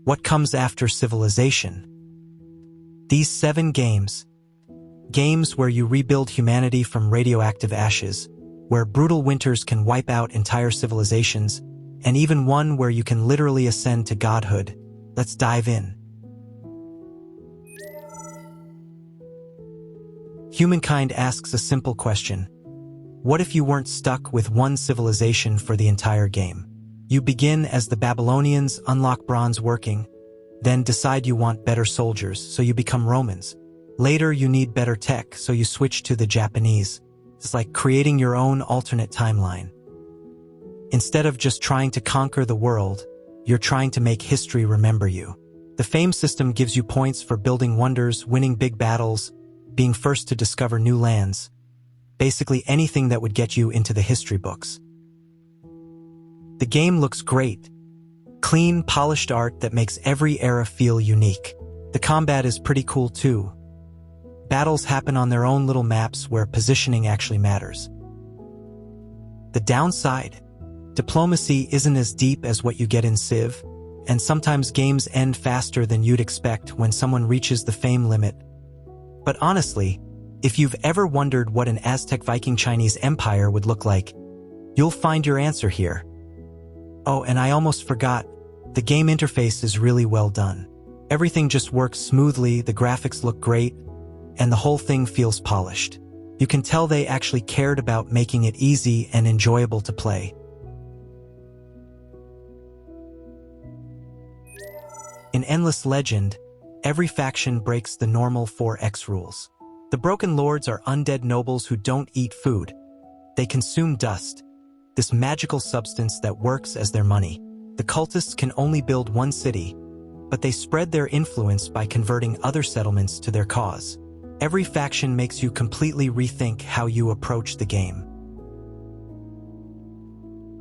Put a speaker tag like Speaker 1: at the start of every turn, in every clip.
Speaker 1: What comes after civilization? These 7 games where you rebuild humanity from radioactive ashes, where brutal winters can wipe out entire civilizations, and even one where you can literally ascend to godhood. Let's dive in. Humankind asks a simple question. What if you weren't stuck with one civilization for the entire game? You begin as the Babylonians, unlock bronze working, then decide you want better soldiers, so you become Romans. Later, you need better tech, so you switch to the Japanese. It's like creating your own alternate timeline. Instead of just trying to conquer the world, you're trying to make history remember you. The fame system gives you points for building wonders, winning big battles, being first to discover new lands. Basically anything that would get you into the history books. The game looks great. Clean, polished art that makes every era feel unique. The combat is pretty cool too. Battles happen on their own little maps where positioning actually matters. The downside? Diplomacy isn't as deep as what you get in Civ, and sometimes games end faster than you'd expect when someone reaches the fame limit. But honestly, if you've ever wondered what an Aztec Viking Chinese empire would look like, you'll find your answer here. Oh, and I almost forgot, the game interface is really well done. Everything just works smoothly, the graphics look great, and the whole thing feels polished. You can tell they actually cared about making it easy and enjoyable to play. In Endless Legend, every faction breaks the normal 4X rules. The Broken Lords are undead nobles who don't eat food. They consume dust, this magical substance that works as their money. The cultists can only build one city, but they spread their influence by converting other settlements to their cause. Every faction makes you completely rethink how you approach the game.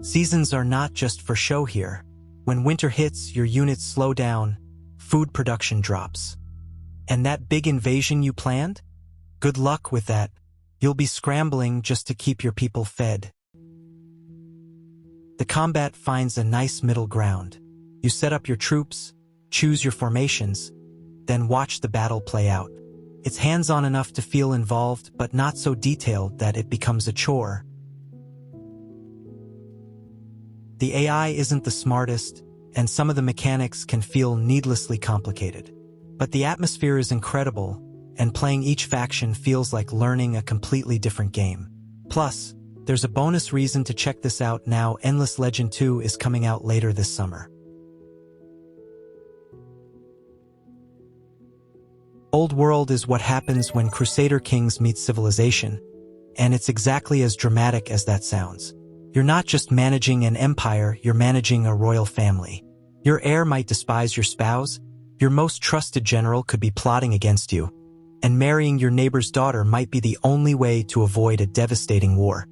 Speaker 1: Seasons are not just for show here. When winter hits, your units slow down, food production drops. And that big invasion you planned? Good luck with that. You'll be scrambling just to keep your people fed. The combat finds a nice middle ground. You set up your troops, choose your formations, then watch the battle play out. It's hands-on enough to feel involved, but not so detailed that it becomes a chore. The AI isn't the smartest, and some of the mechanics can feel needlessly complicated. But the atmosphere is incredible, and playing each faction feels like learning a completely different game. Plus, there's a bonus reason to check this out now. Endless Legend 2 is coming out later this summer. Old World is what happens when Crusader Kings meet civilization, and it's exactly as dramatic as that sounds. You're not just managing an empire, you're managing a royal family. Your heir might despise your spouse, your most trusted general could be plotting against you, and marrying your neighbor's daughter might be the only way to avoid a devastating war.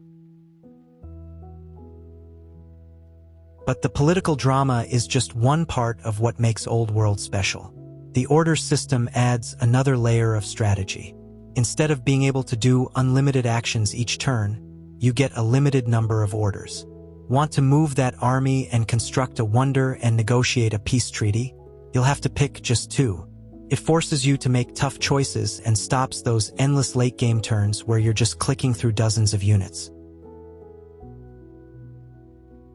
Speaker 1: But the political drama is just one part of what makes Old World special. The order system adds another layer of strategy. Instead of being able to do unlimited actions each turn, you get a limited number of orders. Want to move that army and construct a wonder and negotiate a peace treaty? You'll have to pick just 2. It forces you to make tough choices and stops those endless late-game turns where you're just clicking through dozens of units.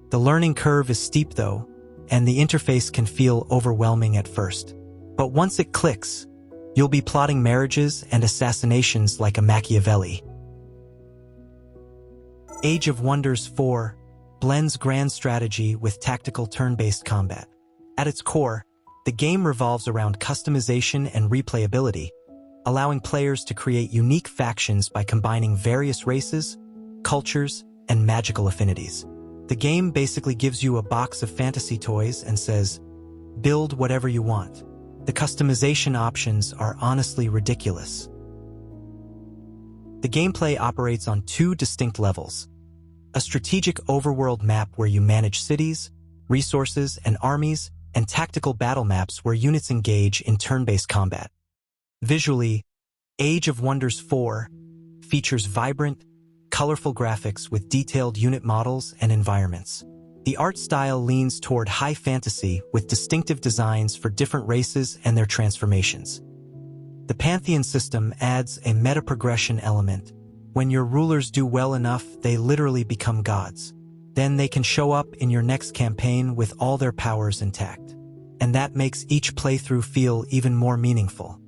Speaker 1: The learning curve is steep though, and the interface can feel overwhelming at first. But once it clicks, you'll be plotting marriages and assassinations like a Machiavelli. Age of Wonders 4 blends grand strategy with tactical turn-based combat. At its core, the game revolves around customization and replayability, allowing players to create unique factions by combining various races, cultures, and magical affinities. The game basically gives you a box of fantasy toys and says, build whatever you want. The customization options are honestly ridiculous. The gameplay operates on 2 distinct levels. A strategic overworld map where you manage cities, resources, and armies, and tactical battle maps where units engage in turn-based combat. Visually, Age of Wonders 4 features vibrant, colorful graphics with detailed unit models and environments. The art style leans toward high fantasy with distinctive designs for different races and their transformations. The Pantheon system adds a meta-progression element. When your rulers do well enough, they literally become gods. Then they can show up in your next campaign with all their powers intact. And that makes each playthrough feel even more meaningful.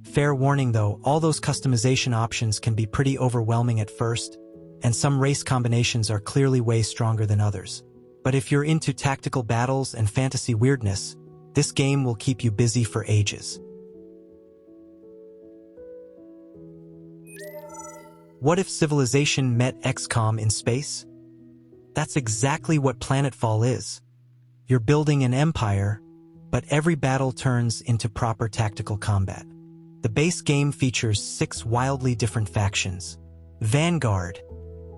Speaker 1: Fair warning though, all those customization options can be pretty overwhelming at first, and some race combinations are clearly way stronger than others. But if you're into tactical battles and fantasy weirdness, this game will keep you busy for ages. What if Civilization met XCOM in space? That's exactly what Planetfall is. You're building an empire, but every battle turns into proper tactical combat. The base game features 6 wildly different factions. Vanguard,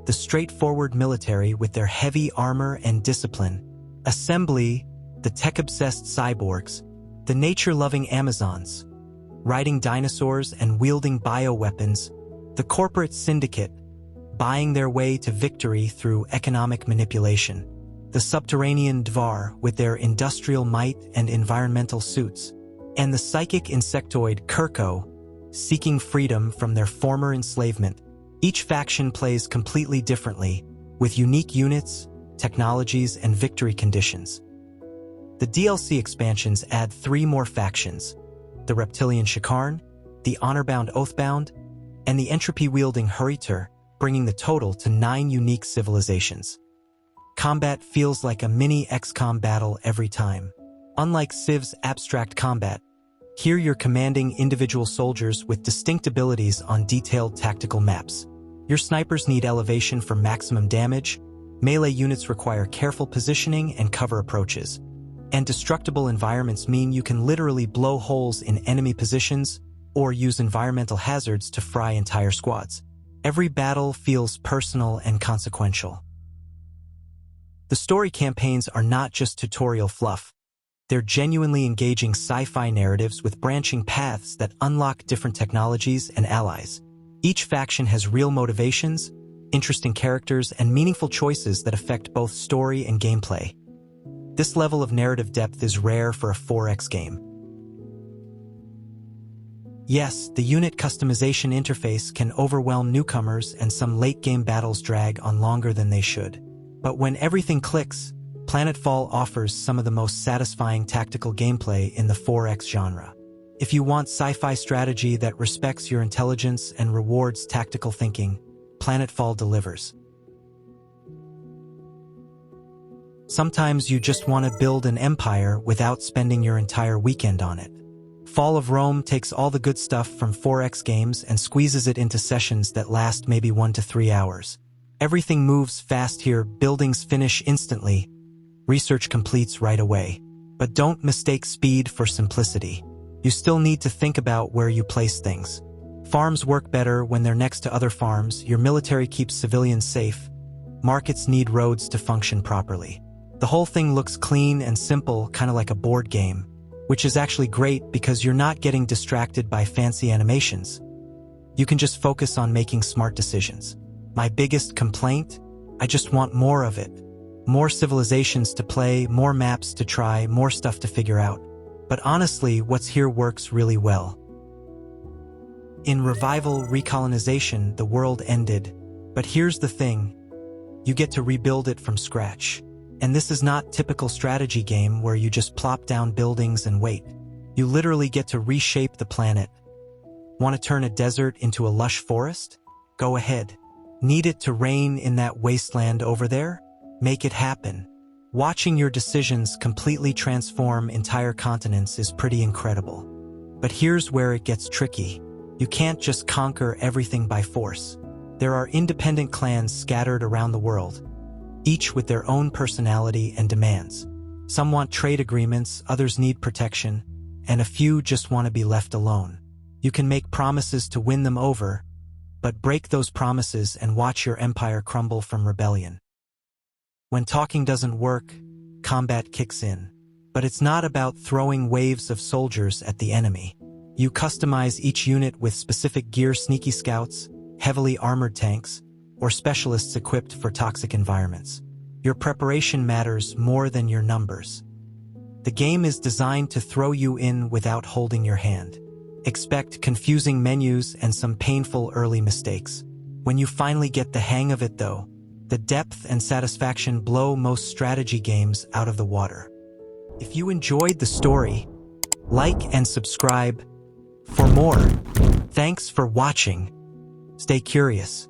Speaker 1: the straightforward military with their heavy armor and discipline. Assembly, the tech-obsessed cyborgs. The nature-loving Amazons, riding dinosaurs and wielding bioweapons. The corporate syndicate, buying their way to victory through economic manipulation. The subterranean Dvar with their industrial might and environmental suits. And the psychic insectoid Kirko, seeking freedom from their former enslavement. Each faction plays completely differently, with unique units, technologies, and victory conditions. The DLC expansions add 3 more factions: the Reptilian Shikarn, the Honor-bound Oathbound, and the entropy-wielding Huritur, bringing the total to 9 unique civilizations. Combat feels like a mini XCOM battle every time. Unlike Civ's abstract combat, here you're commanding individual soldiers with distinct abilities on detailed tactical maps. Your snipers need elevation for maximum damage, melee units require careful positioning and cover approaches, and destructible environments mean you can literally blow holes in enemy positions or use environmental hazards to fry entire squads. Every battle feels personal and consequential. The story campaigns are not just tutorial fluff. They're genuinely engaging sci-fi narratives with branching paths that unlock different technologies and allies. Each faction has real motivations, interesting characters, and meaningful choices that affect both story and gameplay. This level of narrative depth is rare for a 4X game. Yes, the unit customization interface can overwhelm newcomers and some late-game battles drag on longer than they should. But when everything clicks, Planetfall offers some of the most satisfying tactical gameplay in the 4X genre. If you want sci-fi strategy that respects your intelligence and rewards tactical thinking, Planetfall delivers. Sometimes you just want to build an empire without spending your entire weekend on it. Fall of Rome takes all the good stuff from 4X games and squeezes it into sessions that last maybe 1 to 3 hours. Everything moves fast here, buildings finish instantly, research completes right away. But don't mistake speed for simplicity. You still need to think about where you place things. Farms work better when they're next to other farms, your military keeps civilians safe, markets need roads to function properly. The whole thing looks clean and simple, kind of like a board game, which is actually great because you're not getting distracted by fancy animations. You can just focus on making smart decisions. My biggest complaint? I just want more of it. More civilizations to play, more maps to try, more stuff to figure out. But honestly, what's here works really well. In Revival Recolonization, the world ended. But here's the thing. You get to rebuild it from scratch. And this is not typical strategy game where you just plop down buildings and wait. You literally get to reshape the planet. Want to turn a desert into a lush forest? Go ahead. Need it to rain in that wasteland over there? Make it happen. Watching your decisions completely transform entire continents is pretty incredible. But here's where it gets tricky. You can't just conquer everything by force. There are independent clans scattered around the world, each with their own personality and demands. Some want trade agreements, others need protection, and a few just want to be left alone. You can make promises to win them over, but break those promises and watch your empire crumble from rebellion. When talking doesn't work, combat kicks in. But it's not about throwing waves of soldiers at the enemy. You customize each unit with specific gear: sneaky scouts, heavily armored tanks, or specialists equipped for toxic environments. Your preparation matters more than your numbers. The game is designed to throw you in without holding your hand. Expect confusing menus and some painful early mistakes. When you finally get the hang of it though, the depth and satisfaction blow most strategy games out of the water. If you enjoyed the story, like and subscribe for more. Thanks for watching. Stay curious.